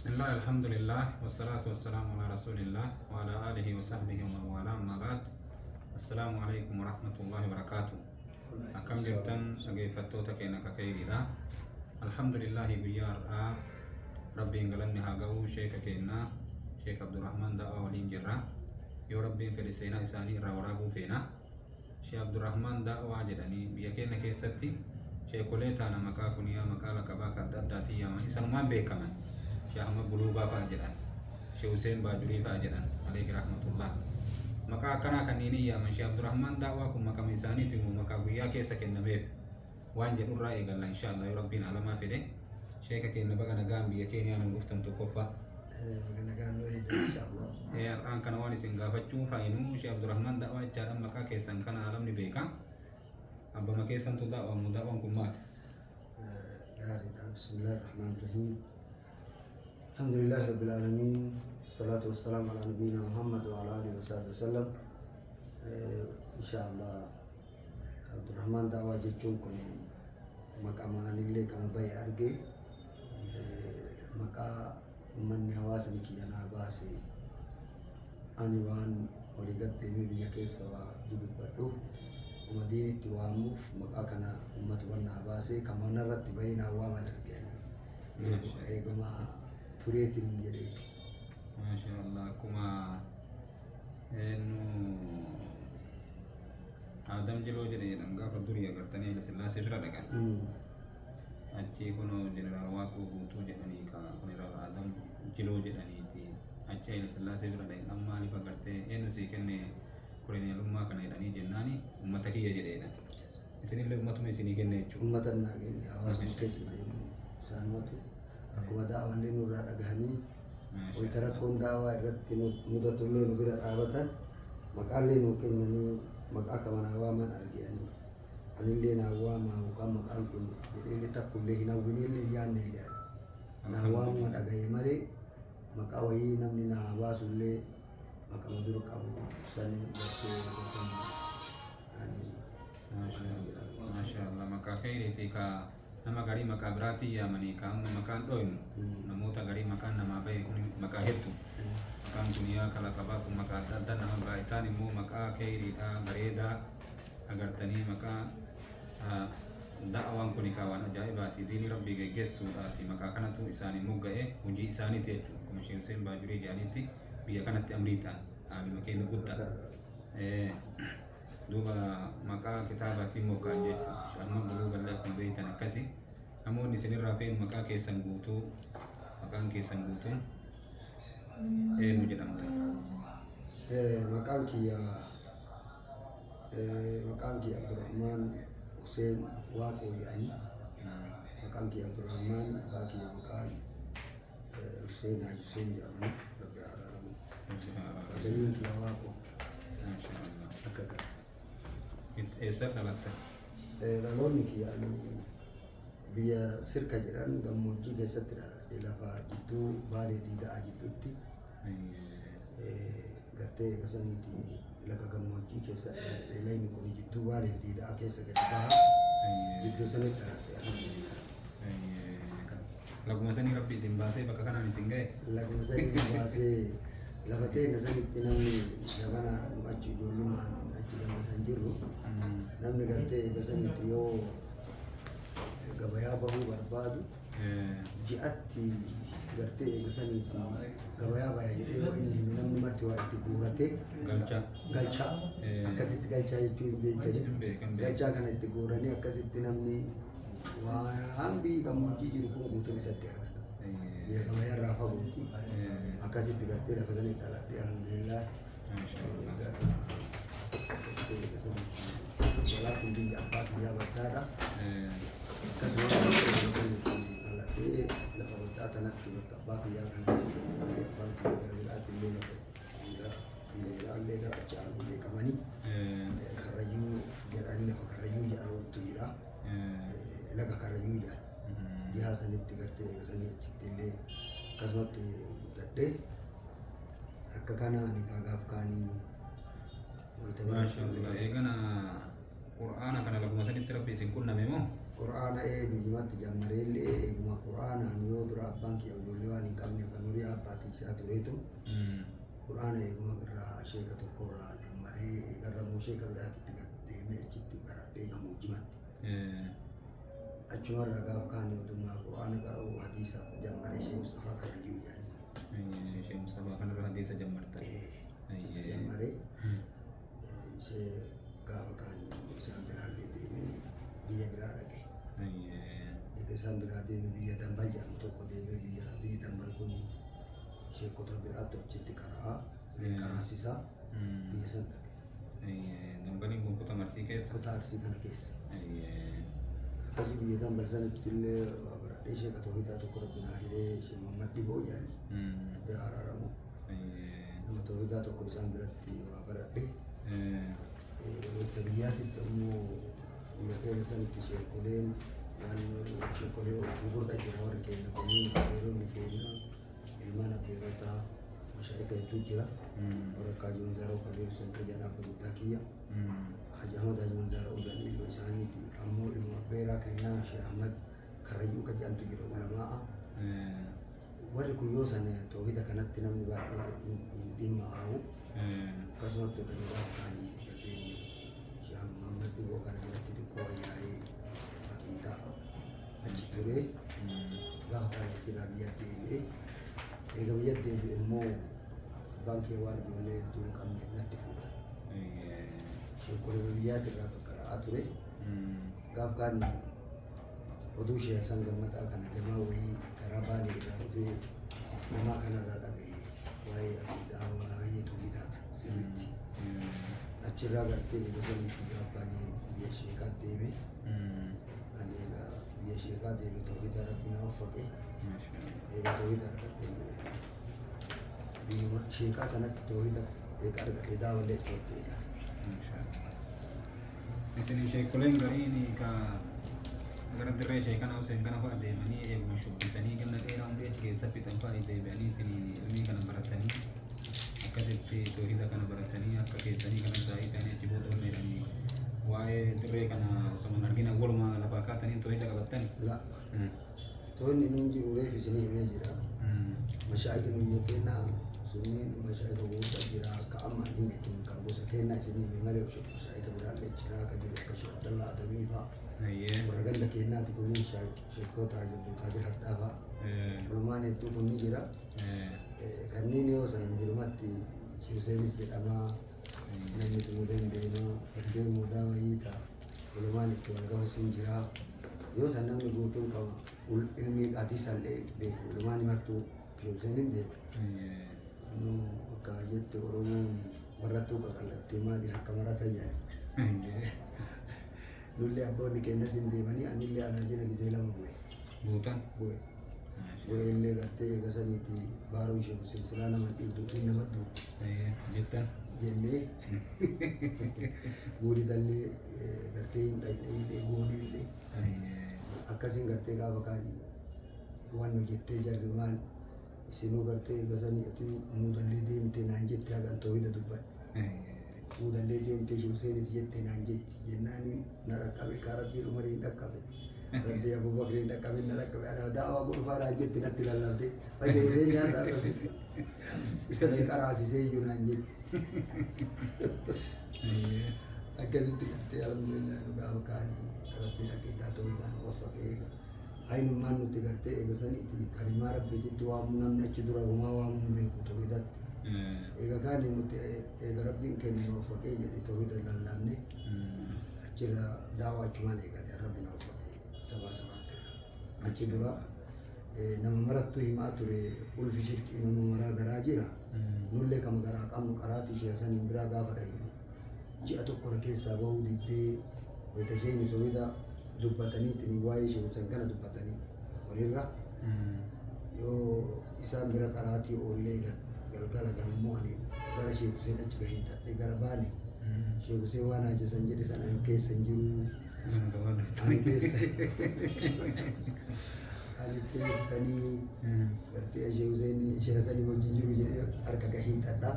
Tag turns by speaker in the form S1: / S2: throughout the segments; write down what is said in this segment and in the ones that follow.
S1: Bismillah, alhamdulillah, wassalatu wassalamu ala rasulillah wa ala alihi wa sahbihi wa mawala amma ba'd. Assalamualaikum warahmatullahi wabarakatuh. Akkam jirtan dhaggeeffattoota keenya akka kayriidha. Alhamdulillahi guyyaa har'aa rabbiin galanni haa ga'u sheeka keenya Sheek Abdurrahman Da'waa waliin jirra. Yoo rabbiin fedhe seenaa isaanii irraa waraabuu feena. Sheek Abdurrahman Da'waa jedhanii biyya keenya keessatti sheekolee taana maqaa kuniyaa maqaa lakabaa adda addaatiin yaaman isanumaan beekaman. Sheek Ahmad Buluugaa fa'a jedhan, Sheek Huseen Baajurii fa'a jedhan, alayhi rahmatullah. Maqaa akkanaa kanneen yaaman Sheek Abdurrahman Da'waa kun maqama isaaniitiin maqaa guyyaa keessa kennameef waan jedhurraa eegalla inshaallah yoo rabbiin alamaa fedhe. Sheeka keenya baga nagaan biyya keenyaa nu dhuftan tokkoffaa.
S2: Baga nagaan nu eegdan inshaallah.
S1: Har'aan kana waan isin gaafachuu faayinuu Sheek Abdurrahman Da'waa jechaadhaan maqaa keessan kana alamni beeka. Abbama keessantu Da'waa Da'waan kun maali?
S2: Gaariidha. Bismillahirrahmanirrahim. Alhamdulillahi rabbil alamin. Salatu wassalamu ala nabiyyina Muhammad wa ala alihi wasallam. Inshaallah Abdurrahman Da'waa jechuun kun maqaamaanillee kan bahe arge maqaa ummanni hawaasni kiyya naa baase ani waan walii gaddeemee biyya keessa waa dudubbadhuuf diinitti waamuuf maqaa kana ummatu naa baase kan mana irratti bahee naa waaman argeeni eeguma tureetiin jedhee.
S1: Maashaallah akkuma Adam Jiloo jedhan gaafa durii agartanii Haile Sillaasee bira dhaqan. Achi kunoo jeneraal Waaqoo guutuu jedhanii jeneraal Adam Jiloo jedhaniiti achi Haile Sillaasee bira dhaqan amma maaliif agartee eenyu sii kenne koloniyaalummaa kana jedhanii jennaani uummata kiyya jedheedha. Isinillee uummatuma isinii kenne jechuudha.
S2: Uummata naa kenne hawaasuma keessa ta'e isaanumatu akkuma Da'waallee nurraa dhagahanii wayita rakkoon Da'waa irratti mudatullee nu bira dhaabatan maqaallee nuu kennanii maqaa kama naa waaman argeanii anillee naa waamaa mukaan maqaan kun jedheellee takkullee hin hawwinillee yaannillee naa waamuma dhagaye malee maqaa wayii namni naa baasullee maqama dura qabu sanii gartee
S1: Maashaallah maqaa kayriitii ka nama garii maqaa biraatii yaamanii ka amma maqaan dhoynu namoota garii maqaan namaa bahe kun maqaa hedduu maqaan kun yaa kalaqabaa kun maqaa adda addaa nama baha isaan immoo maqaa kayriidhaa bareedaa agartanii maqaa Da'waan kun waan ajaa'ibaati diinii rabbii geggeessuudhaati maqaa kanatu isaanii mogga'e hojii isaaniiti jechuudha akkuma Sheek Huseen Baajurii jedhanitti biyya kanatti amrii ta'an haaluma keenya guddaa duuba maqaa kitaabaatiin mogga'an jechuudha Sheek Ahmad Buluugaa akkuma beektan akkasi namoonni isinirraa fe'an maqaa keessan guutuu maqaan keessan guutuun eenyu jedhamta?
S2: Maqaan kiyya Abdurrahman Huseen Waaqoo jedhanii maqaan kiyya Abdurrahman abbaa kiyya maqaan Huseen Haji Huseen jedhamanii rabbi araaramu qabeeyyiin kiyya Waaqoo akka kana.
S1: Eessa dhalatta?
S2: Dhaloonni kiyya biyya sirka jedhan gammoojjii keessatti dhaladhe lafa jidduu baalee diidaa jidduutti gartee eegasaniiti laga gammoojjii keessa dhaladhe layni kun jidduu baalee diidaa keessa gadi baha jidduu sanitti dhaladhe.
S1: Laguma sanii rabbi isin baasee bakka kanaan isin ga'e?
S2: Laguma sanii baasee lafa teenya sanitti namni jabana nu achi ijoollummaan achi gammasan jirru namni gartee eegasaniiti yoo gabayaa bahuu barbaadu ji'atti gartee eegasaniiti gabayaa baya jedhee yoo inni hime namni marti waa itti guurate galchaa akkasitti galchaa jechuu hin beekani galchaa kana itti guuranii akkasitti namni waan biyyi gammoojjii jiru kun guutuun isatti argata biyya gabayaa irraa fagooti akkasitti gartee lafa sanii dhaladhee alhamdulillah walaa kun biyya abbaa kiyyaa baddaadha. Akkasumas lafa baddaa kanatti bakka abbaa kiyyaa kana abbaan kiyya gara biraatti illee lafa biyya biraallee gara achi aanullee qabanii karrayyuu jedhanii lafa karrayyuu jedhamutu jira laga karrayyuu jedhan dhihaa sanitti gartee eegasanii achitti illee akkasumatti guddadhee akka kana ani gaagaaf kaanii
S1: Maashaallah eegana Qur'aana kana laguma sanitti rabbi isin qunname moo?
S2: Qur'aana biyyumatti jammareellee eeguma Qur'aanaan yoo dura abbaan kiyya ijoollee waan hin qabne kan nurii abbaatii isaa tureetu Qur'aana eeguma irraa sheeka tokkorraa jammaree eegarramuu sheeka biraatitti gad deemee achitti baradhee gammoojjimatti. Achumarraa gaafa kaan yoodummaa Qur'aana qara'u hadiisa jammaree Sheekh Mustafaa Kanayyuu jedhani.
S1: Sheekh Mustafaa kanarraa hadiisa jammartan.
S2: Jammaree ishee gaafa kaanii isaan biraallee deemee biyya biraa dhaqe. Isaan biraa deemee biyya Dambal jedhamu tokko deemee biyya Dambal kun sheekota biraatti achitti qaraasisaa biyya san dhaqe.
S1: Dambaliin kun kutaa Arsii keessa?
S2: Kutaa Arsii kana keessa. Akkasii biyya Dambal sanitti illee baradhee sheeka toohidaa tokko rabbinaa hidhee ishee Muhammad Dhiboo jedhani. Biyya Araaramu. Nama toohidaa tokko isaan biratti waa baradhee. Wanta biyyaatitti ammoo biyya keenya sanitti sheekoleen waan sheekolee gurgurtaa jira warri keenya kunniin abbeeronni keenya ilmaan abbeerotaa mashaayika hedduu jira. Warra akka Haji Manzaaroo Kabeeru Santa jedhan abba guddaa kiyya. Haji Ahmad Haji Manzaaroo jedhan ilma isaaniiti ammoo ilma abbeeraa kennaa Sheekh Ahmad Karrayyuu kan jedhantu jira ulamaa'a. Warri kun yoo sana toohida kanatti namni baay'ee hin dhimma haa'u. Akkasumatti dhufanii gaafa kaanii gateeni Sheekh Muhammad Dhiboo kana biratti xiqqoo ayyaa'ee aqiidaa achi turee gaafa kaanitti irraa biyya deebi'ee eega biyya deebi'e immoo abbaan kee waan ijoollee hedduu hin qabne natti fuudha. Sheekolee biyyaati irraa qaqqara'aa ture. Gaafa kaanii oduu Sheekh Hasan Gammadaa kana jamaa wayii karaa Baalee irraa dhufee namaa kanarraa dhaga'e waa'ee aqiidaa waa'ee toohidaa sirriitti. Achirraa gartee eega sanitti gaafa kaanii biyya sheekaa deeme. Ani egaa biyya sheekaa deeme toohidaa rabbi na waffaqe. Eega toohidaa argadhee jedhee. Biyyuma sheekaa kanatti toohida eega argadhee daawallee fudhatte egaa.
S1: Isin sheekoleen gariin ka gara dirree sheekana Huseen kana fa'a deemanii eeguma shubbisanii ganna dheeraa hundee achi keessa fixan fa'a deebi'anii ilmii kana baratanii akkasitti toohida kana baratanii akka keessanii kana isaanii ta'anii achi booda onneedhanii waa'ee dirree kana osoo hin argina walumaa lafaa kaatanii toohida qabattani.
S2: Toonni nuun jiru reef isinii himee jira. Mashaayika nu biyya keenyaa sunniin mashaayika guddaa jira akka amma hime kun kan gosa keenyaa isinii hime malee mashaayika biraallee ciraa akka jiru akka Sheekh Abdallaa Adamii fa'a. Warra ganda keenyaati kunniin sheekota Haji Abdulqaadir Haddaa fa'a. Walumaan hedduu kun ni jira. Kanneen yoo san jirumatti Huseenis jedhamaa namni tumuu dandeenyu fakkeen mudaa wayii ta'a. Walumaan itti wal gahus hin jira. Yoo san namni guutuun qaba ilmi qaatii sallee beeku walumaan himattuu Huseen hin deema. Nu akka jette Oromoon warrattuu qaqallattee maali harka marata jedhani. Nullee abboonni keenyas hin deemanii anillee anaa jina gisee lama bu'e.
S1: Buutan?
S2: Bu'e. Bu'e illee gartee eega saniiti baaruu ishee silsilaa nama dhiibduu fi nama duutu.
S1: Jettan?
S2: Jennee guuridallee gartee hin dhayidhee gooniillee. Akkasiin gartee gaafa kaanii waan hojjettee jarri maal isinuu gartee eega sanii ati muudallee deemtee naan jettee hagaan toohida dubbadhe. Muudallee deemtee Huseenis jettee naan jetti jennaaniin na dhaqqabe kaa rabbiin umarii hin dhaqqabe. Rabbi Abubakar hin dhaqqabe na dhaqqabe ana daawaa godhufaa naan jetti natti lallabde. Fayyee Huseen nyaarraa dhabsite. Isa si qaraasisee iyyuu naan jetti. Akkasitti gartee alhamdulillah nu gaafa kaanii rabbiin aqiidaa toohidaan waffaqee eega. Hainummaan nuti gartee eega saniiti kalimaa rabbiititti waamu namni achi dura gumaa waamuu beeku toohidatti. Eega kaanii nuti eega rabbiin kennu waffaqee jedhe toohida lallabne achirra daawaa achumaan eegale rabbi na waffaqee sabaa sabaatti irra. Achi dura nama marattu himaa ture ulfi shirqii nama maraa garaa jira. Nullee kama garaa qabnu qaraati ishee saniin biraa gaafa dhaynu. Ji'a tokko keessaa bahuu diddee wayita isheen toohida dubbataniitiin waa'ee ishee san kana dubbatanii walirra yoo isaan bira qaraatii oollee galgala galummoo ani gara Sheekh Huseen achi gahee tadhee gara Baalee Sheekh Huseen waan haajasan jedhe san ani keessa hin jiru ani keessanii gartee Sheekh Huseen ishee sanii wajjin jiru jedhee harka gahee tadhaa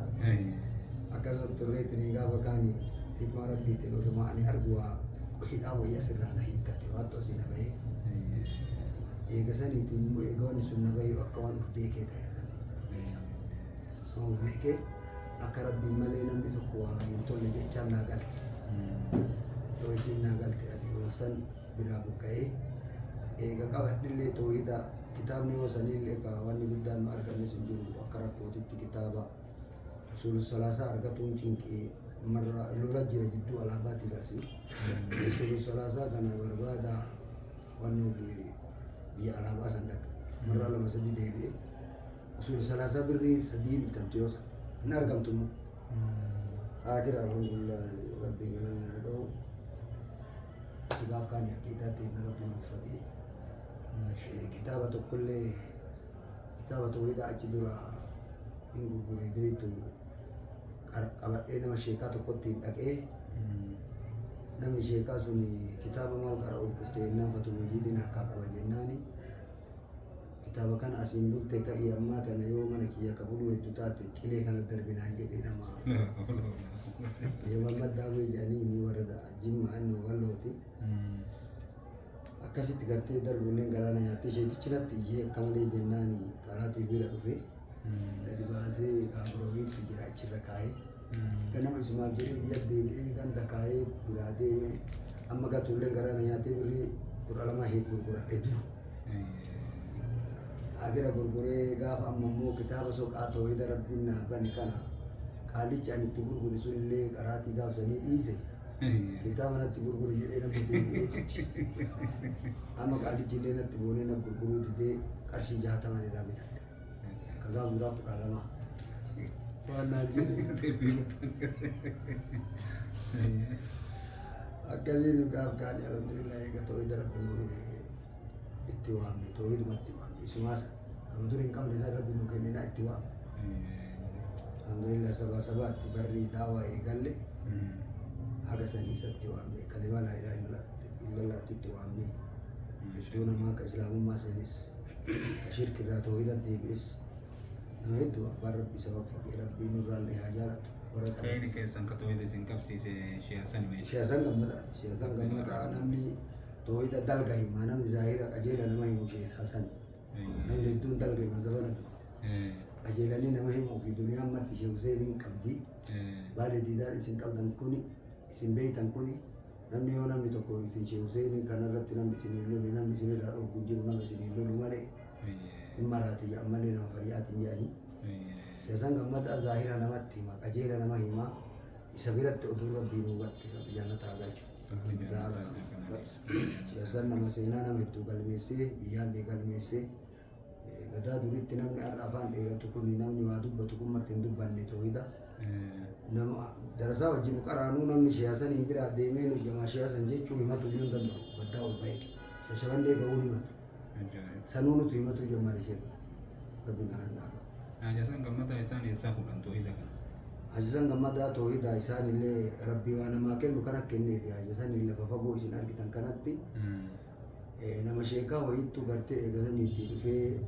S2: akkasuma turreetiin gaafa kaanii hikmaa rabbiitiin otumaa ani argu waa hidhaa wayyaa sirraa na hiikkate waattu asii na bahee eega saniitiin immoo eega wanni sun na bahee akka waan of beekee ta'e so beekee akka rabbiin malee namni tokko waa hin tolle jechaan naa galte yoo isiin naa galte ani yoo san biraa buqqa'ee eega qabadhillee toohida kitaabni yoo sanillee egaa wanni guddaan nu argannes hin jiru akka rakkootitti kitaaba usul salaasaa argatuun cinqii marra lola jira jidduu alaabaati barsi usul salaasaa kana barbaada wanni biyya alaabaa san dhaqa marra lama sadii deebi'e usul salaasaa birrii sadii bitamte yoo hin argamtu immoo akira alhamdulillah rabbiin galanna haa ta'u gaaf kaanii aqiidaatti inni rabbiin uffatee kitaaba tokkollee kitaaba toohida achi dura hin gurgure beektu qabadhee nama sheekaa tokkotti hin dhaqee namni sheekaa sun kitaaba maal qara'uuf dhuftee innaan Fatul Majiidiin harkaa qaba jennaani kitaaba kana asiin bultee ka'ii ammaa tana yoo mana kiyya qabulu hedduu taate qilee kana darbinaan jedhee nama yoo maddaa bu'ee jedhanii inni warra jimmaa inni wallooti akkasitti gartee darbuuleen galaana nyaattee sheetichi natti iyyee akka malee jennaani karaatii bira dhufe gadi baasee gaabiroowiitti jira achirra kaa'ee ganama isumaa jedhee biyya deebi'ee ganda kaa'ee biraa deeme amma gatuullee galaana nyaattee birrii 12 gurguradhe duru agira gurguree gaafa amma immoo kitaaba soqaa toohida rabbiin naa bane kana qaalichi ani itti gurgure sunillee qaraatii gaafsanii dhiise kitaaba natti gurgure jedhee namni deebi'ee amma qaalichi illee natti boonee na gurguruu didee qarshii 60 irraa bitadhe ka gaaf duraa 12 waan naan jedhe akkasiin gaaf kaanii alhamdulillah eega toohida rabbi nuu itti waamne toohidumatti waamne isumaasa nama dur hin qabne isaa rabbi nuu kennina itti waamne alhamdulillah sabaa sabaatti barrii daawaa eegalle haga sanii isatti waamne kalimaa laa ilaaha illallaatti itti waamne hedduu namaa akka islaamummaa seenis ka shirki irraa toohida deebi'es nama hedduu abbaan rabbi sabab faqee rabbii nurraallee haa jaalatu warra
S1: Ini keessan ka toohida isin qabsiise shiyaasan mee
S2: shiyaasan gammadaati shiyaasan gammadaa namni toohida dalga himaa namni zaahira qajeela nama himu shiyaasan namni hedduun dalga himaa zabana dura qajeelanii nama himuu fi duniyaan marti ishee Huseenin qabdi baale diidaan isin qabdan kuni isin beeytan kuni namni yoo namni tokko isin ishee Huseenin kanarratti namni isin hin lolu namni isin irraa dhowwuu jiru nama isin hin lolu malee hin maraati jedhan malee nama fayyaatiin jedhanii shiyaasan gammadaa zaahira namatti hima qajeela nama himaa isa biratti oduu rabbiin hubatte rabbi jannataa galchu shiyaasan nama seenaa nama hedduu galmeessee biyyaallee galmeessee gadaa duritti namni har'a afaan dheeratu kun namni waa dubbatu kun marti hin dubbanne toohida nama darasaa wajjin qaraanuu namni shiyaasan hin biraa deemee nu jamaa shiyaasan jechuu himatu hin danda'u gaddaa ol ba'e shashabandee ga'uun himatu sanuu nutu himatu jammare ishee rabbiin kanan dhaaqa
S1: Hajasan gammadaa isaan eessaa fuudhan toohida kana
S2: hajasan gammadaa toohida isaan illee rabbii waa namaa kennu kana kenneef hajasan illee lafa fagoo isin argitan kanatti nama sheekaa wayittu gartee eegasaniitti dhufee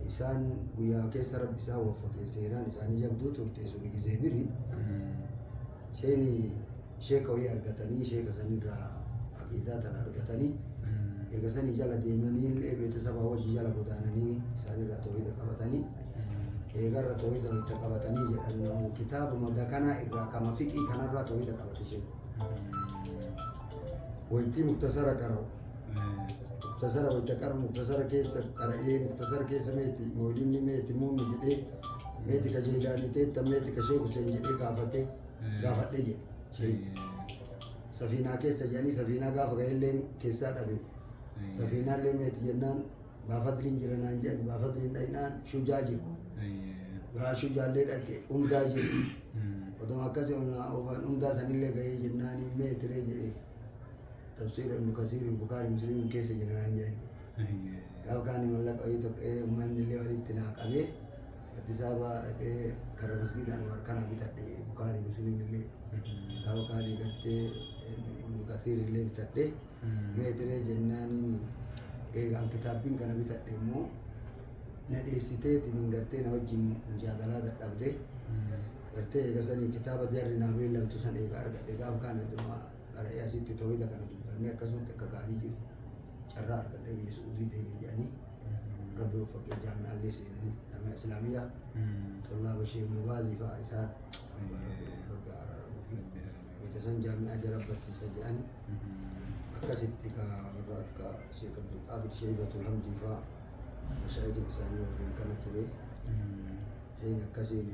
S2: isaan guyyaa keessa rabbi isaa waffaqee seenaan isaanii jabduu turte suni gizee biri sheeni sheeka wayii argatanii sheeka sanirraa aqiidaa tana argatanii eegasanii jala deemanii illee beetasabaa wajji jala godaananii isaanirraa toohida qabatanii eegarra toohida wayita qabatanii jedhan namu kitaabuma dakanaa irraa kama fiqii kanarraa toohida qabate sheen wayitii muktasara qara'u muktasara wayita qara muktasara keessa qara'ee muktasara keessa meeti moodinni meeti muumni jedhee meeti ka jeelaanii teetta meeti ka sheek Huseen jedhee gaafadhee jedhe safiinaa keessa jedhanii safiinaa gaafa ga'elleen keessaa dhabe safiinaallee meeti jennaan baafadliin jira naan jedhan baafadliin dhaynaan shujaa jiru gaa shujaallee dhaqe hundaa jiru oduma akkasi hundaa sanillee ga'ee jennaan meetiree jedhee tafsir Ibn Kathir Bukhari Muslim keessa jiran jedhani gaafa kaanii mallaqa wayii tokko uummanni illee walitti naa qabee Addis Ababaa dhaqee karra masgiidhaan warkanaa bitadhe Bukhari Muslim illee gaafa kaanii gartee Ibn Kathir illee bitadhe meetiree jennaaniin eegaan kitaabbiin kana bitadhe immoo na dheessiteetiin gartee na wajjin mujaadalaa dadhabde gartee eegasanii kitaaba jarri naa beellamtu san eega argadhe gaafa kaanii dhuma qara'ee asitti toohida kana dubbannee akkasumatti akka gaarii jiru carraa argadhee biyya Suudii deemee jedhanii rabbi uffaqee jaami'aallee seenanii jaami'a islaamiyyaa xullaaba ishee mubaazii fa'aa isaan rabbi araaramu beekasan jaami'aa jara barsiisa jedhanii akkasitti ka warra akka Sheekh Abdul Qaadir Sheebatul Hamdii fa'aa mashaayikin isaanii warreen kana ture isheen akkasiin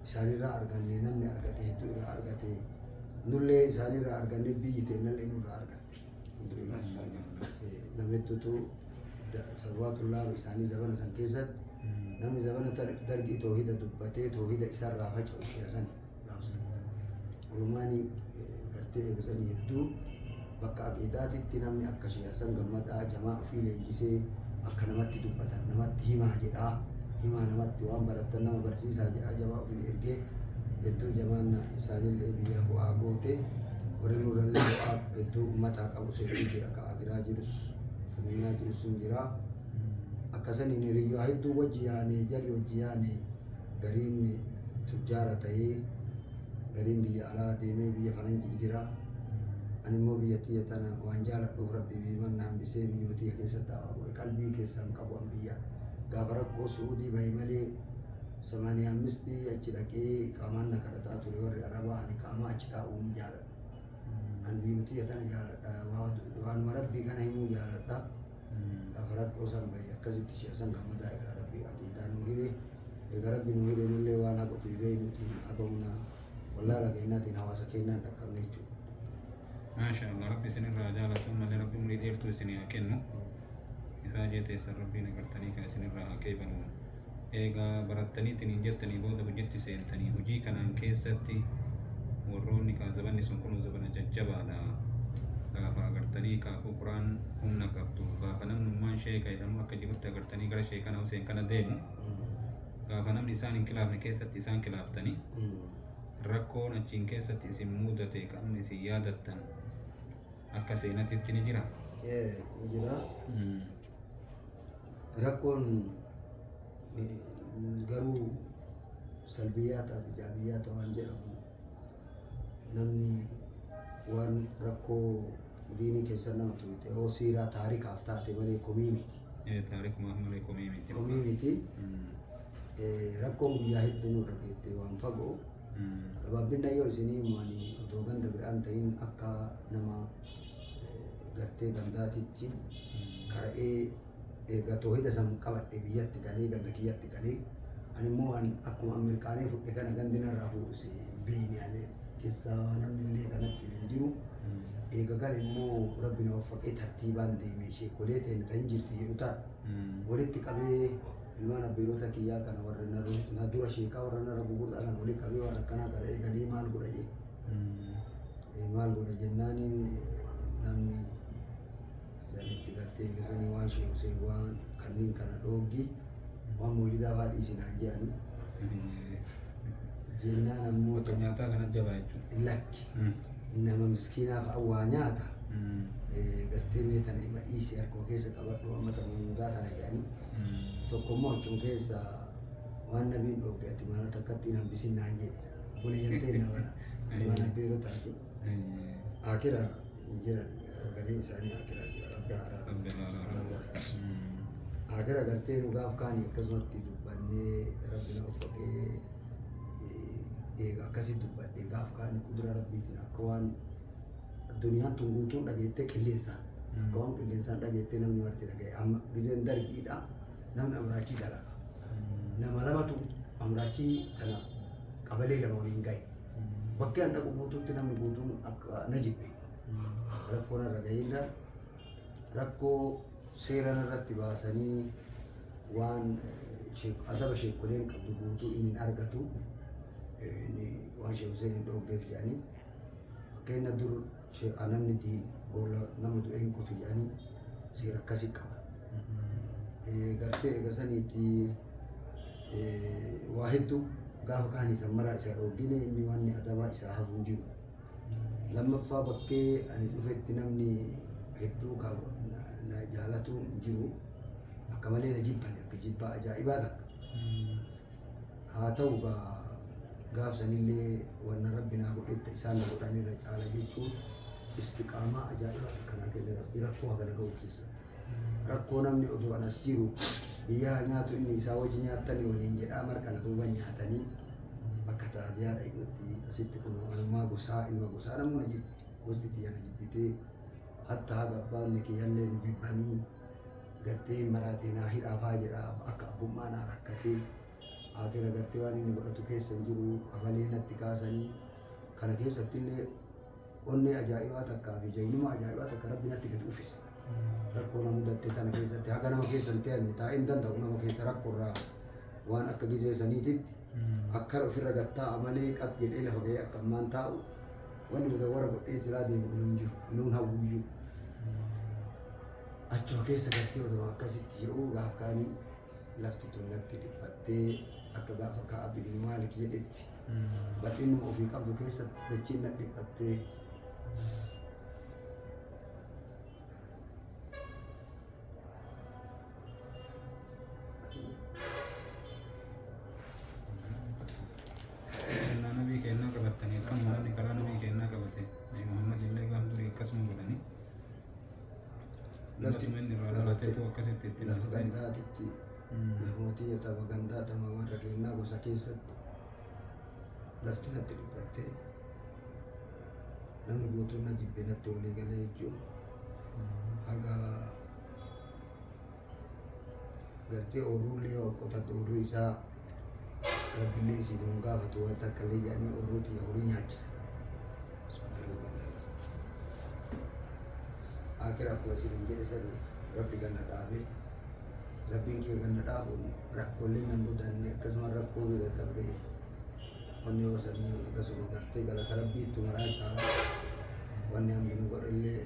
S2: isaanirraa arganne namni argate hedduu irraa argate nullee isaanirraa arganne biyyi teennallee nurraa argatte nama hedduutu sababa xullaaba isaanii zabana san keessatti namni zabana dargii toohida dubbatee toohida isarraa faca'u ishee san gaafsan olumaanii gartee eegasanii hedduu bakka aqiidaatitti namni akka shiyaasan gammadaa jamaa ofii leenjisee akka namatti dubbatan namatti himaa jedhaa himaa namatti waan barattan nama barsiisaa jedhaa jamaa ofii ergee hedduu jamaan isaanillee biyya bu'aa goote warri nurrallee bu'aa hedduu uummataa qabu seetuu jira ka'aa jiraa jirus addunyaa jirus hin jiraa akkasaniin hiriyyoo hedduu wajji yaane jarri wajji yaane gariin tujjaara ta'ee gariin biyya alaa deemee biyya faranjii jira ani immoo biyya tiyya tana waan jaaladhuuf rabbi biiman na hambisee biyya tiyya keessatti hawa godhe qalbii keessaan qabu an biyya gaafa rakkoo Suudii bahe malee 85 achi dhaqee qaamaan na kadhataa ture warri arabaa ani qaamaa achi taa'uun jaaladha an biyya tiyya tana jaaladha waan rabbii kana himuu jaaladha gaafa rakkoo san bahe akkasitti shiyaasan gammadaa irraa rabbi aqiidaa nu hire eega rabbi nu hire nullee waan haqa ofii beeynutiin haqamna wallaala keenyaatiin hawaasa keenyaan dhaqqabne jechuudha.
S1: Masha Allah, rabbi sinirraa jaalatu malee rabbi umrii dheertuu isinii haa kennu. Ifaa jeeteessan rabbiin agartanii kan isinirraa haa qeebalu. Eegaa barattaniitiin jettanii booda hojiitti seentanii hojii kanaan keessatti warroonni zabanni sun kun zabana jajjabaadha. Gaafa agartanii kaafuu quraan humna qabdu. Gaafa namnummaan sheeka jedhamu akka jirutti agartanii gara sheekana Huseen kana deemu. Gaafa namni isaan hin kilaafne keessatti isaan kilaaftanii rakkoon achiin keessatti isin mudate kan isin yaadattan akka seenatitti ni jira.
S2: Jira. Rakkoon garuu salbiyyaata fi ijaabiyyaata waan jedhamu namni waan rakkoo diinii keessa nama tuute yoo siiraa taarikaaf taate malee komii miti.
S1: Taarikuma malee komii miti.
S2: Komii miti. Rakkoon guyyaa hedduu nurra geette waan fagoo gabaabinna yoo isinii himanii otoo ganda biraan ta'in akka nama gartee gandaatitti kara'ee eegaa toohida san qabadhe biyyatti galee ganda kiyyatti galee ani immoo akkuma Ameerikaanii fudhe kana gandinarraa fuudhuse beeyni ani keessaa namni illee kanatti hin jiru eega gale immoo rabbi na waffaqee tartiibaan deemee sheekolee ta'e ta'in jirti jedhu ta'a walitti qabee ilmaan abbeerota kiyyaa kana warra na dura sheekaa warra narra gugurdaa kana walitti qabee waan akkanaa gara eeganii maal godha jee maal godha jennaaniin namni itti gartee eegasanii waan sheekusee waan kanneen kana dhooggi waan moolidaa faadhii isinaan jedhanii jennaan ammoo
S1: nyaataa kana jabaa jechuudha.
S2: Lakki nama miskiinaa fa'a waa nyaata gartee meetan ima dhiisee harkuma keessa qabadhu amma tamuudaa tana jedhanii tokko immoo achuma keessa waan nabiin dhoogge ati maala takkatti hin hambisin naan jedhe buna yamtee nabana waan abbeerotaati akira hin jiran garee isaanii akira jira rabbi haaraa akira gartee nu gaaf kaanii akkasumatti dubbannee rabbi na uffaqee eega akkasitti dubbadhee gaaf kaanii kudura rabbiitiin akka waan addunyaan tun guutuun dhageettee qilleensaan akka waan qilleensaan dhageettee namni marti dhagaye amma gizeen dargiidha namni amraachii dalaga nama lamatu amraachii tana qabalee lama waliin gahe bakkee an dhaqu guutuutti namni guutuun akka na jibbe rakkoon irra gaheenna rakkoo seeran irratti baasanii waan adaba sheekoleen qabdu guutuu inni argatu waan sheekuseen hin dhooggeef jedhanii fakkeenya dur namni diin boolla nama du'een qotu jedhanii seera akkasii qaban gartee eegasaniitti waa hedduu gaafa kaan isa maraa isa dhoogine inni waan adabaa isaa hafuun jiru lammaffaa bakkee ani dhufetti namni hedduu na jaalatu jiru akka malee na jibbani akka jibbaa ajaa'ibaa takka haa ta'u gaafsanillee wanna rabbi naa godhetta isaan na godhanirra caala jechuun istiqaamaa ajaa'ibaa akkanaa kenne rabbi rakkoo hagana ga'u keessatti. Rakkoo namni oduu anas jiru biyyaa nyaatu inni isaa wajji nyaatanii waliin jedhaa marqana duuba nyaatanii bakka taatee haadha hidhutti asitti kun ilma gosaa namuna gosti tiyyana jibbitee hatta haga abbaan kiyyallee nu jibbanii gartee maraatee naa hidhaafaa jedha akka abbummaa naa rakkatee akira gartee waan inni godhatu keessa hin jiru afalee natti kaasanii kana keessatti illee onnee ajaa'ibaa takkaa fi jaynuma ajaa'ibaa takka rabbi natti gadi uffise. Rakkoo nama mudatte tana keessatti haga nama keessan ta'e taa'ee hin danda'u nama keessa rakkoorraa waan akka gizee saniititti akka ofirra gattaa amalee qab jedhee lafa ga'ee akka ammaan taa'u wanni mudawwara godhee silaa deemu inuun jiru inuun hawwiyyuu achuma keessa gartee oduma akkasitti jedhu gaaf kaanii lafti tun natti dhiphattee akka gaafa ka'a bin maalik jedhetti bal'inuma ofii qabdu keessa dachiin natti dhiphattee lafa gandaatitti lafumatti yatama gandaa tama warra kennaa gosa keessatti lafti natti dhiphatte namni guutuun na jibbe natti olii galee jechuun haga gartee oorruullee yoo qotadhu oorruu isaa rabbillee isiif nun gaafatu waan takkallee jedhanii oorruuti horii nyaachisa. Akira akkuma isin jedhe sani rabbi ganna dhaabe rabbiin kee ganna dhaabu rakkoolee nan mudanne akkasuma rakkoo bira dabre wanni yoo sanii akkasuma gartee galata rabbiittu maraa caalaa wanni hammi nu godhallee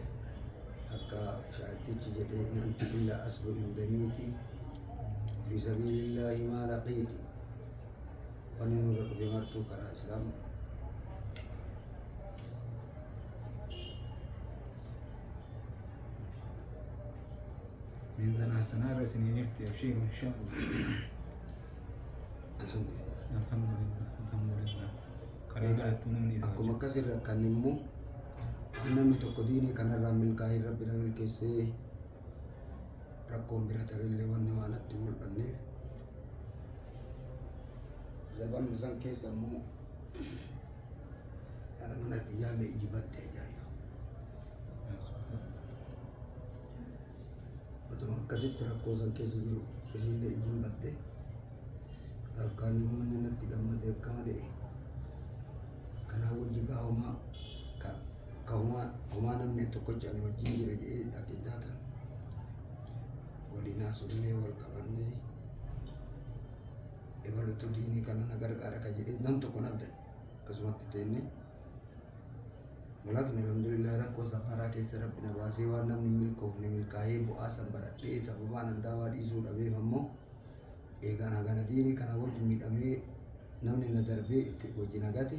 S2: akka shaartichi jedhee in anti illa asbu indamiiti fi sabiilillaahi maa laqiiti wanni nurra dhufe martuu karaa islaama
S1: ميزان حسنات رسني نرتي أبشر إن شاء الله. الحمد لله. كرامات نمني.
S2: Aku makasir kan nimmu. Anda mito kodini karena ramil kahir rabbi ramil kese. Rakkom bira taril lewan ni wanat timul panne. Zaman misal kesa mu. Ada mana tinggal le ijibat aja. Akkasitti rakkoo san keessa jiru isiillee ijjiin batte afkaan immoo inni natti gammade akka malee kanaa wajji gaa homaa namni tokkochi ani wajjin jira jedhee dhaqee taatan waliin haasofnee wal qabannee ebalutu diinii kana na gargaara ka jedhee nam tokko nabdan akkasumatti teenne Mulakni alhamdulillah rakkoo safaraa keessa rabbi na baasee waan namni milkoofne milkaa'ee bu'aa san baradhee sababaan handaawaa dhiisuu dhabeef ammoo eegaan hagana diinii kana wajji miidhamee namni na darbee itti wajji nagate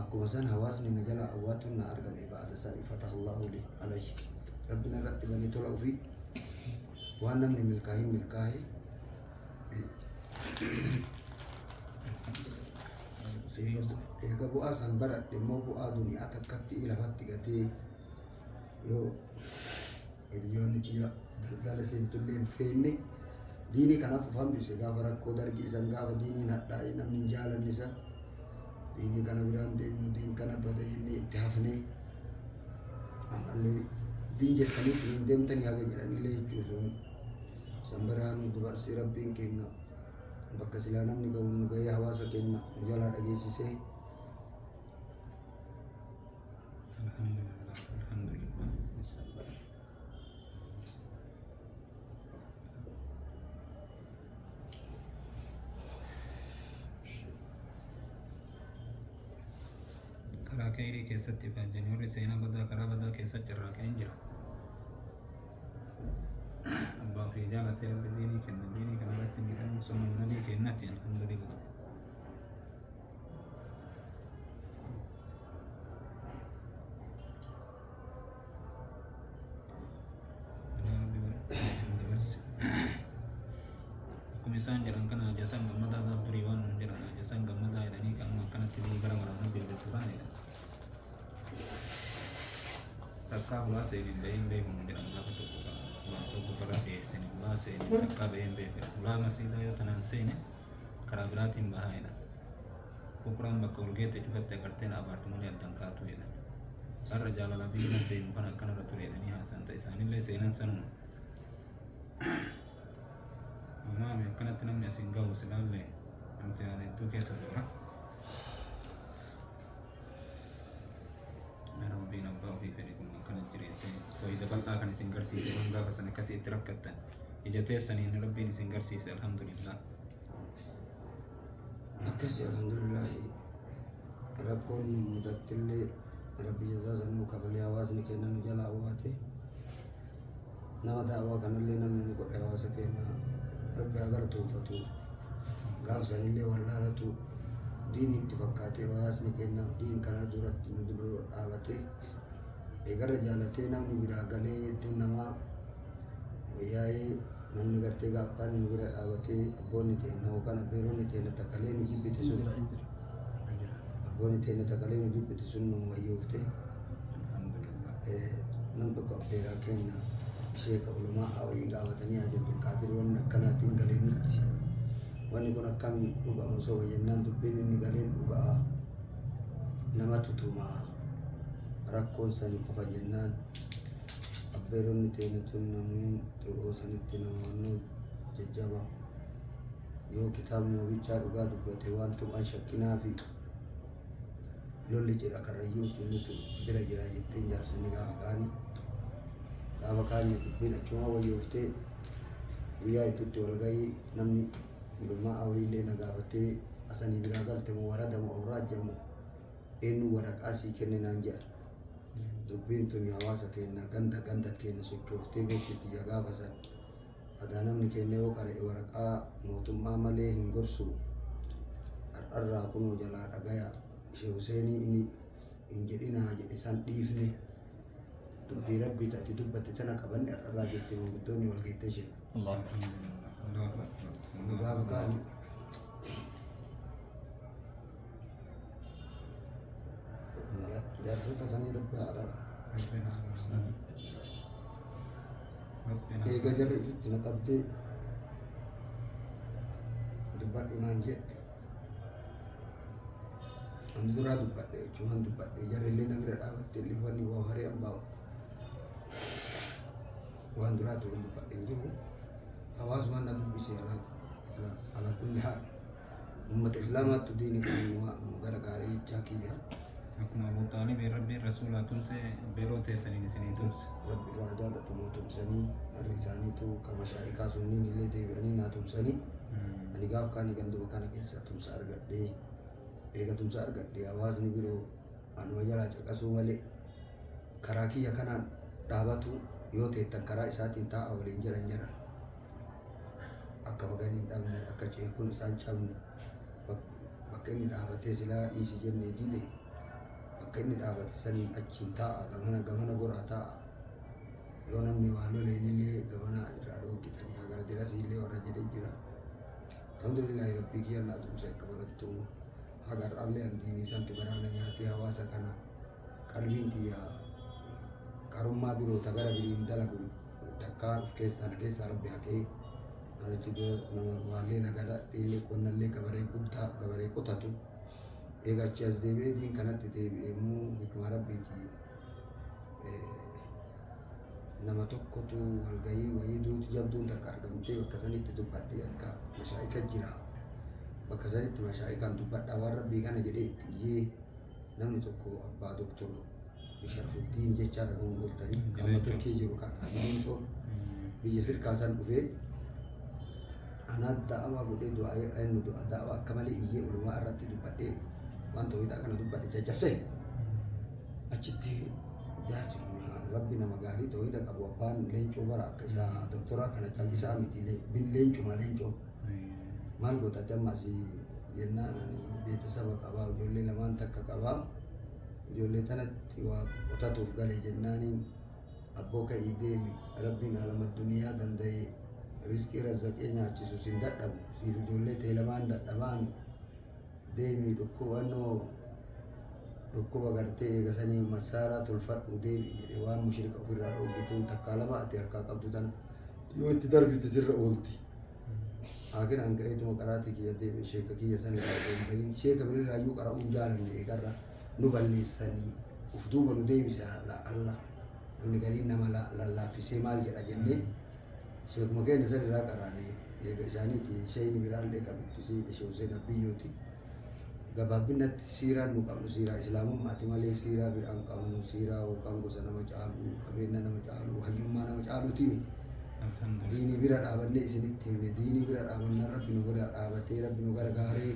S2: akkuma san hawaasni na jala awwaatuun na argame ba'ata san fatahallaahu li alayhi rabbi na irratti banee tola ofii waan namni milkaa'ee eega bu'aa san baradhe immoo bu'aa duniyaa takkatti lafatti gatee yoo hiriyoonni xiyya daldala seentullee hin feenne diinii kanaaf uf hambise gaafa rakkoo dargii san gaafa diiniin hadhaa'e namni hin jaalanne san diinii kana biraan deemnu diin kana bada jennee itti hafnee ammallee diin jettanii hin deemtanii haga jedhanillee jechuu sun san biraanuu dabarsee rabbiin kenna bakka silaa namni ga'u nu ga'ee hawaasa kenna nu jalaa dhageessisee
S1: Alhamdulillah. Karaa kairii keessatti faajjanii warri seenaa badaa karaa badaa keessatti irraa ka'een jira. Abbaa fi jaalatee rabbi diinii kenna diinii kana irratti miidhamuu sunna nabii kennatti alhamdulillah. Akkuma isaan jedhan kana jasaan gammadaa gaaf durii waan nun jedhan jasaan gammadaa jedhanii kan akkanatti gara waraanaa bilbiltu taanedha. takka hulaa seeniin bahin beekun jedhamu gaafa tokko bara dhiyeessine hulaa seeniin takka bahin beekudha. Hulaa masiidaa yoo tanaan seene karaa biraatiin bahaa'edha. Kukuraan bakka olgeette cufatte agarteen abaartu malee addaan kaatu jedhan. Har'a jaalala biyya deemu kan akkanarra ture jedhanii haasan ta'e isaanillee seenan sanuma. Maami akkanatti namni asiin gahu silaallee namti hedduu keessa jira. Rabbiin abbaa ofii fedhe kun akkana jireesse faayidaa bal'aa kan isin garsiise waan gaafa sana akkasii itti rakkattan ija teessaniin rabbiin isin garsiise alhamdulillah.
S2: Akkasi alhamdulillahi rakkoon nu mudattillee rabbi jazaa sannuu kafalee hawaasni keenya nu jalaa uwwaate nama daawwaa kanallee namni nu godhe hawaasa keenya rabbi haa galatoomfatu gaafa sanillee wallaalatu diini itti fakkaatee hawaasni keenya diin kana duratti nu dura dhaabatee eegarra jaalatee namni biraa galee hedduun namaa wayyaa'ee namni gartee gaafa kaanii nu bira dhaabatee abboonni keenya yookaan abbeeronni keenya takalee nu jibbite sun abboonni keenya takalee nu jibbite sun nu wayyoofte nam tokko abbeeraa keenya sheeka ulamaa hawayii gaafatanii ajabdul qaadir wanni akkanaatiin galee nutti wanni kun akkamiin dhugama osoo wayyannaan dubbiin inni galeen dhugaa nama tutumaa rakkoon sanii qofa jennaan abbeeronni teenya tun namni tokko sanitti namoonni jajjaba yoo kitaabni wabichaa dhugaa dubbate waan tumaan shakkinaa fi lolli jedha karrayyuuti nutu bira jira jetteen jaarsonni gaafa kaanii dubbiin achuma wayyooftee guyyaa itutti walgahii namni ulumaa awillee na gaafatee asanii biraa galte moo waradamu awraajjamu eenyu waraqaa sii kenne naan jedha. Dubbiin tuni hawaasa keenya ganda keenya sochooftee gochitti gaafa san adaa namni keenya yoo qara'e waraqaa mootummaa malee hin gorsu har'arraa kunoo jalaa dhagaya Sheekh Huseenii inni hin jedhinaa jedhe san dhiifne dubbii rabbii taati dubbatte tana qabanne har'arraa jettee manguddoonni wal geettee sheekh. Gaafa kaani jaarsota sanii rabbi haaraadha. Eega jarri itti na qabdee dubbadhu naan jette. Ani duraa dubbadhe jechuun dubbadhe jarri illee na bira dhaabatte illee wanni waa haree ambaawu. Waan duraa ta'uu dubbadhe hin jiru. Hawaasumaan na dubbisee ala kulli haal. Uummata Islaamaattu diinii kan nu gargaaraa jechaa kiyya.
S1: Akkuma Abu Taalib rabbiin rasuulaa tumse beeloo teessaniin isinii tumse.
S2: Rabbi irraa jaallatu moo tumsanii harri isaaniitu kama shaayikaa sunniin illee deebi'anii naa tumsanii ani gaafa kaanii ganduma kana keessa tumsa argadhee eega tumsa argadhee hawaasni biroo anuma jalaa caqasuu malee karaa kiyya kanaan dhaabatu yoo teettan karaa isaatiin taa'a waliin jedhan jara akka baganii hin dhabne akka ceekuun isaan cabne bakka inni dhaabatee silaa dhiisi jennee dide bakka inni dhaabate saniin achiin taa'a gamana goraa taa'a yoo namni waa loleen illee gamana irraa dhoogitanii hagara dirasii illee warra jedhee jira. Alhamdulillahi rabbii kiyyaan naa tumse akka barattu hagar'aallee handiinii santi baraana nyaatee hawaasa kana qalbiin tiyya qarummaa biroota gara biriin dalagu takkaa of keessaa rabbi haqee ana jibee nama waallee nagada dhiillee qonnallee gabaree guddaa gabaree qotatu eegachi as deebi'ee diin kanatti deebi'eemmoo hikmaa rabbiiti nama tokkotu walgahii wayii duuti jabduun takka argamtee bakka sanitti dubbadhee akka mashaa'ika jira bakka sanitti mashaa'ikaan dubbadhaa waan rabbii kana jedhee itti iyyee namni tokko abbaa doktor Sharafuddiin jechaa dhagahuun ooltanii qaama Turkii jiru kan adiin biyya sirkaasan dhufee anaa da'amaa godhee da'amaa akka malee iyyee olumaa irratti dubbadhee waan ta'uudhaa kana dubbadhe jajjabsee achitti jaarsi rabbi nama gaarii ta'uudha qabu abbaan leencoo bara akka isaa doktoraa kana callisaa miti leencuma leencoo maal godhate ammas jennaan ani beeksisa qabaa ijoollee lamaan takka qabaa ijoollee tanatti waa qotatuuf galee jennaaniin abboo ka'ii deemi rabbiin alama duniyaa danda'e riskii razzaqee nyaachisu sin dadhabu siif ijoollee ta'e lamaan dadhabaan deemii dhukkubannoo dhukkuba gartee eegasanii masaaraa tolfadhu deebi'i jedhe waan mushrika ofirraa dhoowwituun takkaa lama ati harkaa qabdu tana yoo itti darbite sirra oolti. Akhir angka itu makarati kia deebi sheeka kiyya san irraa deebiin sheeka birirraayyuu qara'uun jaalanne eegarra nu balleessanii uf duuba nu deebisa Allah namni gariin nama lallaaffisee maal jedha jennee sheekuma keenya san irraa qaraane eega isaaniiti sheeyni biraallee qabatti ishee Huseen Abiyyooti. Gabaabinatti siiraan nu qabnu siiraa islaamummaati malee siiraa biraan qabnu siiraa yookaan gosa nama caalu qabeenya nama caalu hayyummaa nama caaluuti miti. Diinii bira dhaabannee isinitti himne diinii bira dhaabannaan rabbi nu bira dhaabatee rabbi nu gargaaree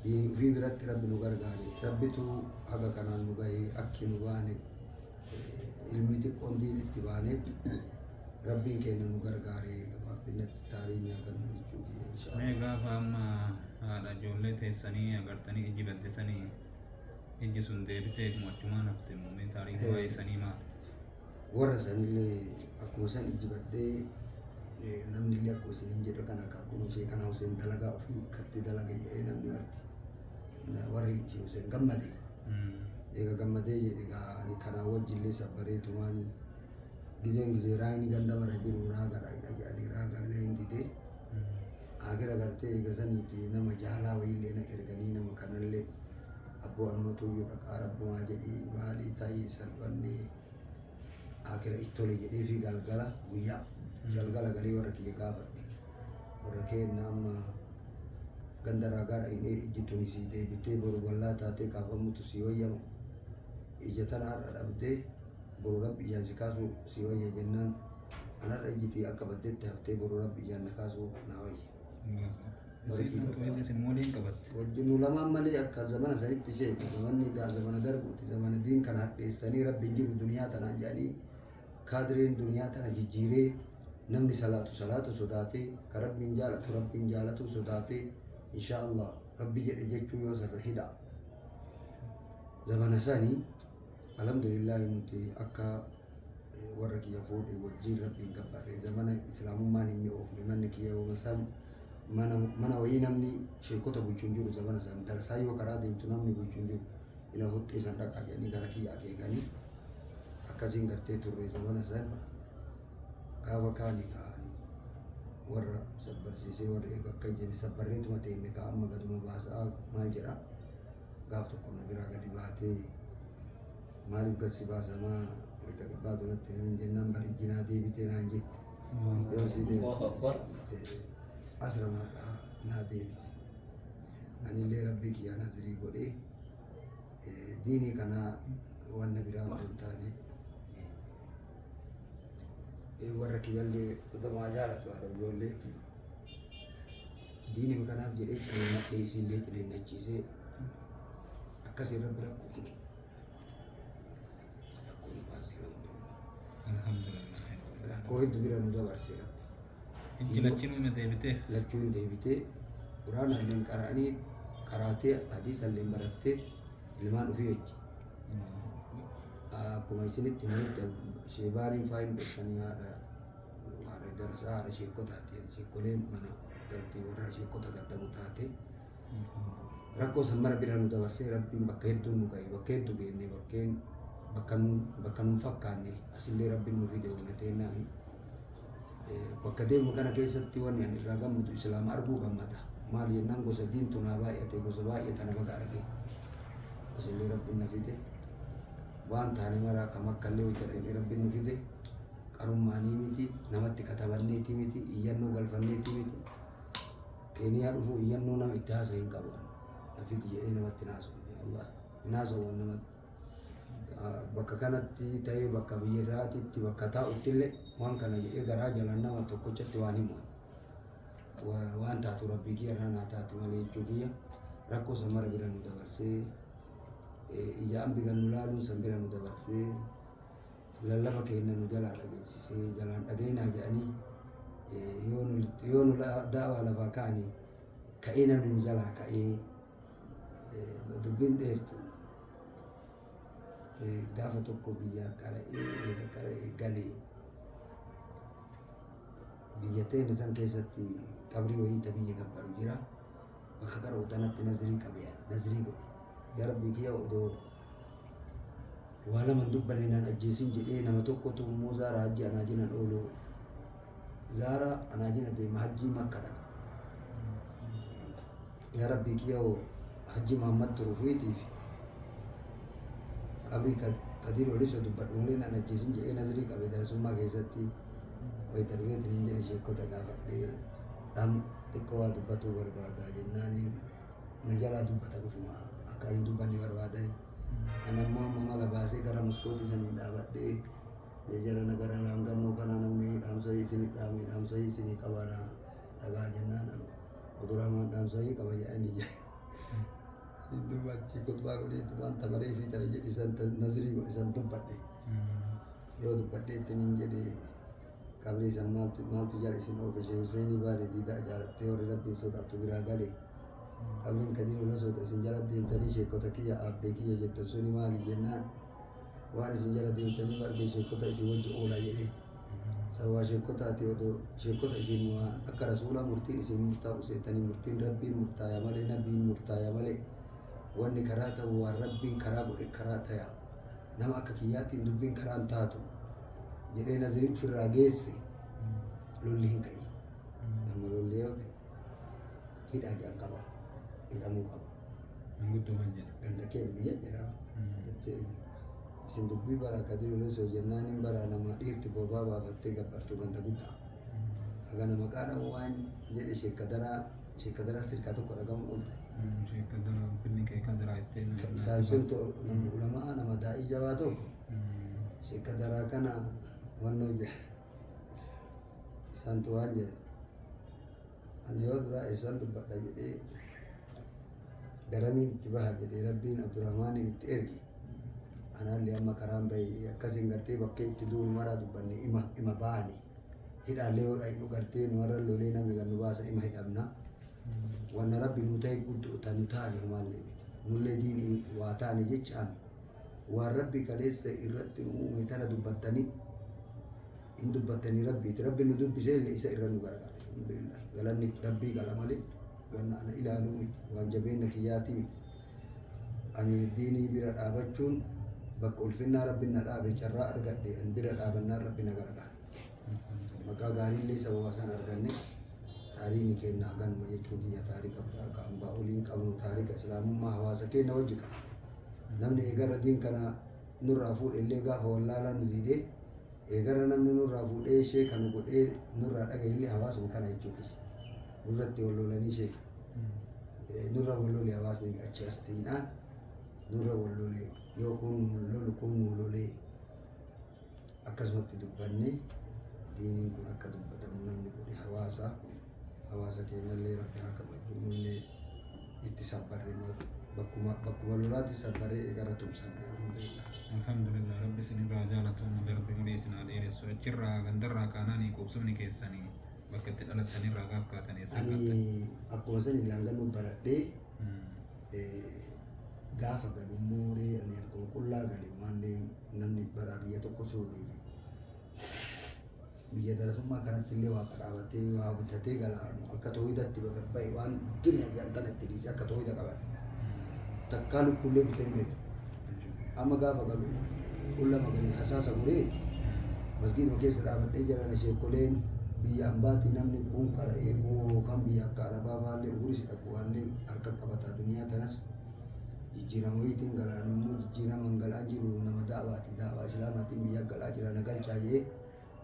S2: diinii ofii biratti rabbi nu gargaaree rabbitu haga kanaan nu gahee akki nu baane ilmi xiqqoon diinitti baane rabbiin keenya nu gargaaree gabaabinatti taariin yaa gannu jechuudha.
S1: Mee gaafa amma haadha ijoollee teessanii agartanii ijji baddisanii ijji sun deebitee mo'achumaan hafte muumee taariikii waa'ee sanii maal?
S2: Warra sanillee akkuma san ijji baddee namni illee akkuma isiniin jedhu kana akkuma ishee kana Huseen dalagaa ofii katti dalaga jedhee namni marti warri ishee Huseen gammade. Eega gammadee jedhe ani kanaa wajjillee sabbareetumaan gizeen gizeeraa inni ganda bara jiru raagadha jedhanii raagallee hin didee akhira gartee eega saniiti nama jaalaa wayiillee na erganii nama kanallee abboo anumatuyyuu dhaqaa rabbumaa jedhii maalii ta'ii salphannee akhira ittole jedhee fi galgala guyyaa galgala galii warra kiyya gaafadhe warra keenna amma ganda raagaadha inni ijji tunisii deebitee boru bal'aa taatee kaafamutu si wayyamu ija tana har'a dhabdee boru rabbi ijaan si kaasuu si wayya jennaan anarra ijjitii akka baddeetti haftee boru rabbi ijaan na kaasuu na wayya. Wajjin nu lamaan malee akka zamana sanitti ishee zamanni egaa zamana darbuuti zamana diin kana hadheessanii rabbiin jiru duniyaa tanaan jedhanii kaadiriin duniyaa tana jijjiiree namni salaatu sodaatee ka rabbiin jaalatu sodaatee insha Allah rabbi jedhe jechuu yoo sarra hidha zamana sanii alhamdulillah nuti akka warra kiyya fuudhe wajjin rabbiin gabbarree zamana islaamummaan hin oofne manni kiyya oomasan mana wayii namni sheekota bulchuun jiru zamana san darsaa yoo karaa deemtu namni bulchuun jiru ila huxxii san dhaqaa jedhanii gara kiyya akeekanii akkasiin gartee turre zamana san gaafa kaanii ka'anii warra sabbarsiisee warra eega akka jedhe sabbarreetuma teenne ka amma gaduma baasaa maal jedha gaaf tokko na biraa gadi baatee maaliif gad si baasamaa wayita gabbaa duratti namin jennaan barijjinaa deebitee naan jette yoo si deebite asramaadhaa naa deebite anillee rabbii kiyyaa nazirii godhee diinii kanaa wanna biraa otoo hin taane warra kiyyallee utamaa jaalatu haadha ijoolleetti diinii kanaaf jedhee cireenadhee isinlee cireenachiisee akkasiin rabbi rakkoo rakkoo hedduu bira nu dabarsee rabbi.
S1: Ijji lachuun uume deebitee?
S2: Lachuun deebitee quraan halleen qara'anii qaraatee hadiis halleen barattee ilmaan ofii wajji. Akkuma isinitti manitti sheebaariin faayin beekanii haadha darasaa haadha sheekotaati. Sheekoleen mana galtii warra sheekota gaddabu taate. Rakkoo san mara bira nu dabarsee rabbiin bakka hedduu nu ga'e bakka hedduu geenne bakka nu fakkaanne asillee rabbiin nu fide uummatee naami. Bakka deemu kana keessatti wanni ani irraa gammadu islaama arguu gammada. Maal jennaan gosa diintu naa baay'ate gosa baay'ata nama arge. Asillee rabbiin na fide waan taane maraa kam akka illee wayita inni rabbiin nu fide qarummaanii miti namatti katabanneeti miti iyyannoo galfanneeti miti. Keeniyaa dhufu iyyannoo nama itti haasa hin qabu. Na fidi jedhee namatti naasofne Allah naasawwan namatti. Bakka kanatti ta'ee bakka biyyarraatitti bakka taa'uttillee waan kana jedhee garaa jalaan nama tokkochatti waan himu waan taatu rabbii kiyya irraa naa taati malee jechuu kiyya rakkoo san mara bira nu dabarsee ijaan biga nu laaluun san bira nu dabarsee lallafa keenya nu jalaa dhageessisee jalaan dhageenyaa jedhanii yoo nu daawaa lafaa kaanii ka'ee namni nu jalaa ka'ee dubbiin dheertu gaafa tokko biyyaa qara'ee galee biyya teenya san keessatti qabrii wayiita biyya gabbaru jira bakka qara'u tanatti nazirii qabeeyan nazirii godhe yaa rabbii kiyya odoo wala man dubbanne nan ajjeesin jedhee nama tokkotu immoo zaara hajji anaa jinan oolu zaara anaa jina deema hajji makkadha yaa rabbii kiyyoo hajji Muhammad turuufiitiif qabrii kadir waliso dubbadhu malee nan ajjeesin jedhee nazrii qabee darsummaa keessatti wayita dhufeetiin hin jedhe sheekota gaafadhee dham xiqqoo waa dubbatuu barbaada jennaaniin na jalaa dubbata dhufuma akka hin dubbanne barbaadani anammoo amma mala baasee gara maskooti isaanii dhaabadhee jara nagara laangannoo kana namni dhaamsayii isinii dhaame dhaamsayii isinii qabaana dhagaa jennaan Abdurrahman dhaamsayii qaba jedhanii jedhe duuba achi kutbaa godheetu wanta baree fi tana jedhi san nazrii godhe san dubbadhe yoo dubbadhe ittiin hin jedhe qabrii san maaltu jala isin oofe Sheekh Huseenii baale diidaa jaalattee warri rabbiin sodaattu biraa gale qabriin kadiin ula soota isin jala deemtanii sheekota kiyya aabbee kiyya jettan suni maali jennaan waan isin jala deemtanii argee sheekota isin wajji oola jedhe sababa sheekotaati odoo sheekota isin waan akka rasuula murtiin isin murtaa'u seetanii murtiin rabbiin murtaaya malee nabiin murtaaya malee wanni karaa ta'u waan rabbiin karaa godhe karaa taya nama akka kiyyaattiin dubbiin karaan taatu jedhee nazrii ofirraa geesse lolli hin ka'e amma lolli yoo ka'e hidhaa jedhan qaba hidhamuu qaba
S1: Manguddoman jedha.
S2: ganda kee biyya jedhama isin dubbii bara kadir uleso jennaan hin bara nama dhiirti bobaa baafattee gabbartu ganda guddaa hagana maqaadhaan waan jedhe sheekadaraa sirkaa tokko dhagamu oolte
S1: Sheekadaraa finni kee kadaraa ittiin
S2: isaan sun nama ulamaa nama daa'ii jabaa tokko sheekadaraa kana wannoo jedhe isaantu waan jedhe ani yoo duraa isaan dubbadha jedhee garamiin itti baha jedhee rabbiin Abdurrahmaaniin itti ergi anaallee amma karaan bahee akkasiin gartee bakkee itti duulu maraa dubbanne ima baani hidhaallee yoo dhaqnu gartee nu warra lolee namni gan nu baasa ima hidhamna wanna rabbi nu ta'e guddoo tanu taane humaallee nullee diinii waa taane jechaan waan rabbi kaleessa irratti nu uume tana dubbattanii hin dubbattanii rabbiiti rabbi nu dubbisee illee isa irra nu gargaara alhamdulillah galanni rabbii gala malee wanna ana ilaaluu miti waan jabeenya kiyyaatii miti ani diinii bira dhaabachuun bakka ulfinnaa rabbiin na dhaabe carraa argadhe an bira dhaabannaan rabbi na gargaara maqaa gaariillee sababa san arganne taariikni kennaa ganuma jechuu kiyya taarika biraa ka hambaa oliin qabnu taarika islaamummaa hawaasa keenya wajji qaba namni eegarra diin kana nurraa fuudhe illee gaafa wallaalaa nu diidee eegarra namni nurraa fuudhee ishee kan godhee nurraa dhagaye illee hawaasuma kana jechuu kiyya nurratti wallolanii ishee nurra wallolee hawaasni achi astiidhaan nurra wallolee yoo kun lolu kun lolee akkasumatti dubbanne diiniin kun akka dubbatamu namni godhe hawaasa keenyallee rabbi haa kabaju nullee itti sabbarre bakkuma lolaatti sabbarree eegarra tumsanne
S1: Alhamdulillah rabbi isin irraa jaalatu nabi rabbi murii isin haa dheeressu achirraa gandarraa kaanaanii qubsumni keessanii bakka itti dhalattanirraa gaaf kaatanii
S2: ani akkuma san ilaangannoo baradhee gaafa galummoo ree ani akkuma qullaa gale maanlee namni baraa biyya tokko sooduu biyya darasummaa kanatti illee waa qadhaabatee waa bitatee galaanu akka toohidatti bagabba'e waan duniyaa jaaltanatti dhiise akka toohida qaban takkaa lukkullee biteen beeku amma gaafa galu qulla magalee hasaasa gureeti masgiiduma keessa dhaabadhee jiran sheekoleen biyya ambaatii namni kun qara eeguu kan biyya akka arabaa faallee uguris dhaqu waallee harka qabataa duniyaa tanas jijjiirama wayiitiin galaan immoo jijjiiraman galaa jiru nama daawaati daawaa islaamaatiin biyya galaa jira na galchaa jee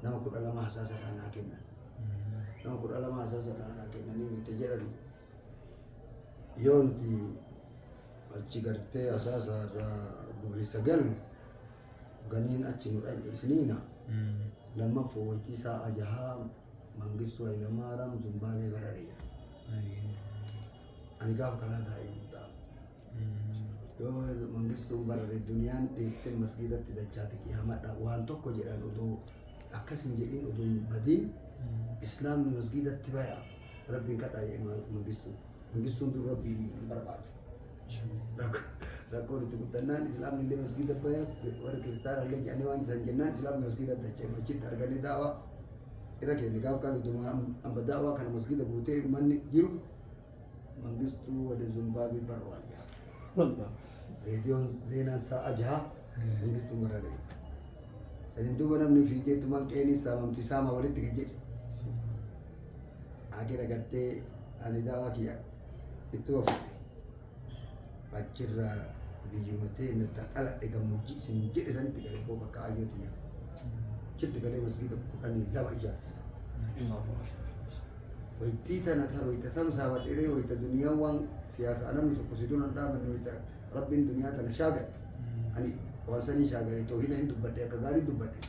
S2: nama 12 hasaasa irraa naa kennan nama 12 hasaasa irraa naa kennanii itti jedhani yoo nuti achi gartee hasaasa irraa bugeessa galnu ganiin achi nu dhaggeessiniina lammaffoo wayitii sa'a jahaa mangistuu Hayilamaariyaam Zimbaabwee garareeyya ani gaafa kanaa taa'ee guddaa yoo mangistuun barare duniyaan dheettee masgiidatti dachaate qiyaamadha waan tokko jedhan odoo akkas hin jedhin odoo hin badiin islaamni masgiidatti baya rabbiin kadhaa'ee mangistuun dur rabbiin hin barbaadu rakkoon itti guddannaan islaamni illee masgiida baya warra kiristaanaa illee jedhanii waan isaan jennaan islaamni masgiida dachee machitti arganii daawaa irra keenya gaaf kan dhuma amba daawaa kana masgiida guutee manni jiru mangistuu wada Zimbaabwee barbaada reediyoon seenaan sa'a jaha mangistuu marare sanin duuba namni fiigeetumaan qeenii saamamti saama walitti gajjedhe akira gartee ani daawaa kiyya itti wafute achirraa biyyumatee natti dhaladhe gammoojjii isinin jedhe sanitti galee boo bakka ayyootiya chitti galee masgiida 12 ijaarsa waytii tana ta wayta sam saabadhiree wayta duniyaan waan siyaasaa namni tokko si dunan dhaabanne wayta rabbiin duniyaa tana shaagadhe ani waan sanii shaagale toohida hin dubbadhe akka gaarii dubbadhe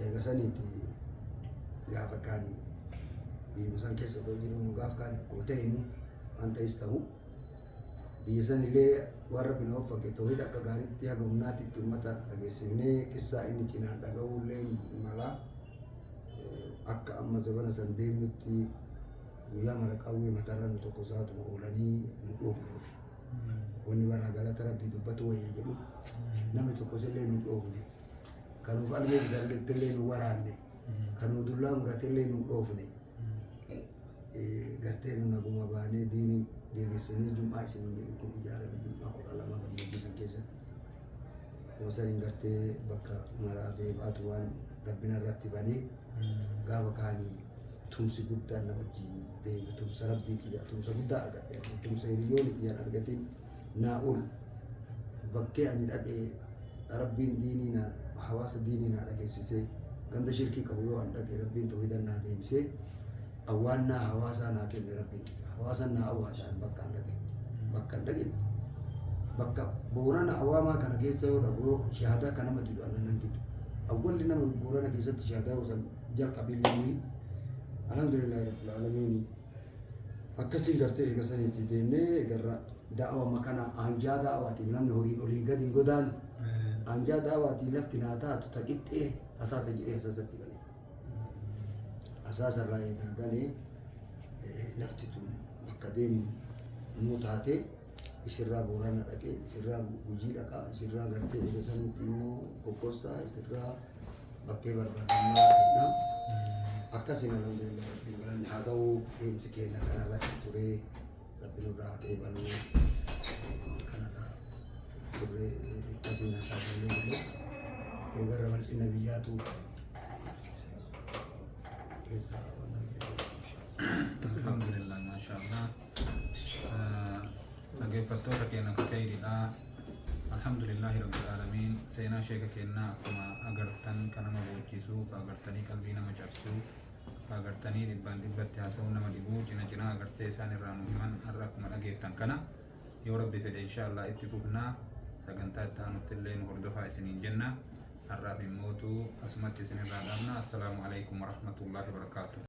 S2: eega saniiti gaafa kaanii biyya san keessa otoo jiru nu gaaf kaanii akkuma ta'e nu waan ta'is ta'u biyya san illee waan rabbi nama fakke toohida akka gaariitti haga humnaatitti uummata dhageessifnee qissaa inni cinaan dhaga'uu illee malaa akka amma zabana san deemnutti guyyaa mara qawwee matarra nu tokko saatuma oolanii nu dhoofnuuf wanni baraa galata rabbii dubbatu wayya jedhu namni tokkos illee nu dhoofne kanuuf almee bitalletti illee nu waraanne kanuu dullaa murate illee nu dhoofne gartee nu naguma baanee diini geegessanii jum'aa isinin jedhu kun ijaarame jum'aa 12 gammoojjii san keessatti akkuma saniin gartee bakka maraa deemaatu waan gabbina irratti banee gaafa kaanii tumsi guddaan na wajjin deeme tumsa rabbii xiyyaa tumsa guddaa argadhe tumsa hiriyoonni xiyyaan argatiin naa ol bakkee ani dhaqee rabbiin diinii na hawaasa diinii naa dhageessisee ganda shirkii qabu yoo an dhaqee rabbiin toohidan naa deebisee awwaannaa hawaasaa naa kenne rabbiin hawaasan naa awwaashaan bakka an dhaqe bakka boorana awwaamaa kana keessa yoo dhabu yoo shahaadaa kana mati du'an nan didu awwalli nama boorana keessatti shahaadaa wasan jalqabeellee alhamdulillahi rabbil alamin akkasiin gartee eega saniitti deemnee egarra da'awa makana anjaa da'awaatiif namni horiin olii gadi hin godaanu anjaa da'awaatii lafti naa taatu taqixxee asaasa jedhee asaasatti galee asaasarraa eegaa galee lafti tun bakka deemu nuu taate isirraa boorana dhaqee isirraa gujii dhaqaa isirraa gartee eega saniitti immoo kokkossaa isirraa bakkee barbaadamaa kennaa akkasiin alhamdulillah rabbiin galanni haa ga'u deemsi keenya kanarratti turee rabbiin irraa qeebaluu kanarraa turee akkasiin hasaasallee galee eegarra bal'ina biyyaatu keessaa wannan jedhee
S1: alhamdulillah maashaallah dhaggeeffattoota keenya akka ta'edha alhamdulillahi rabbil alamin seenaa sheeka kennaa akkuma agartan kan nama boojjisuu agartanii qalbii nama cabsuu agartanii dhibbaan dhibbatti haasa'uu nama dhibuu cina agartee isaan irraa nu himan har'a akkuma dhageettan kana yoo rabbi fedhe inshaallah itti fufnaa sagantaa itti aanutti illee nu hordofaa isiniin jenna har'aaf immootu asumatti isin irraa dhaabna assalaamu alaikum warahmatullahi wabarakaatuh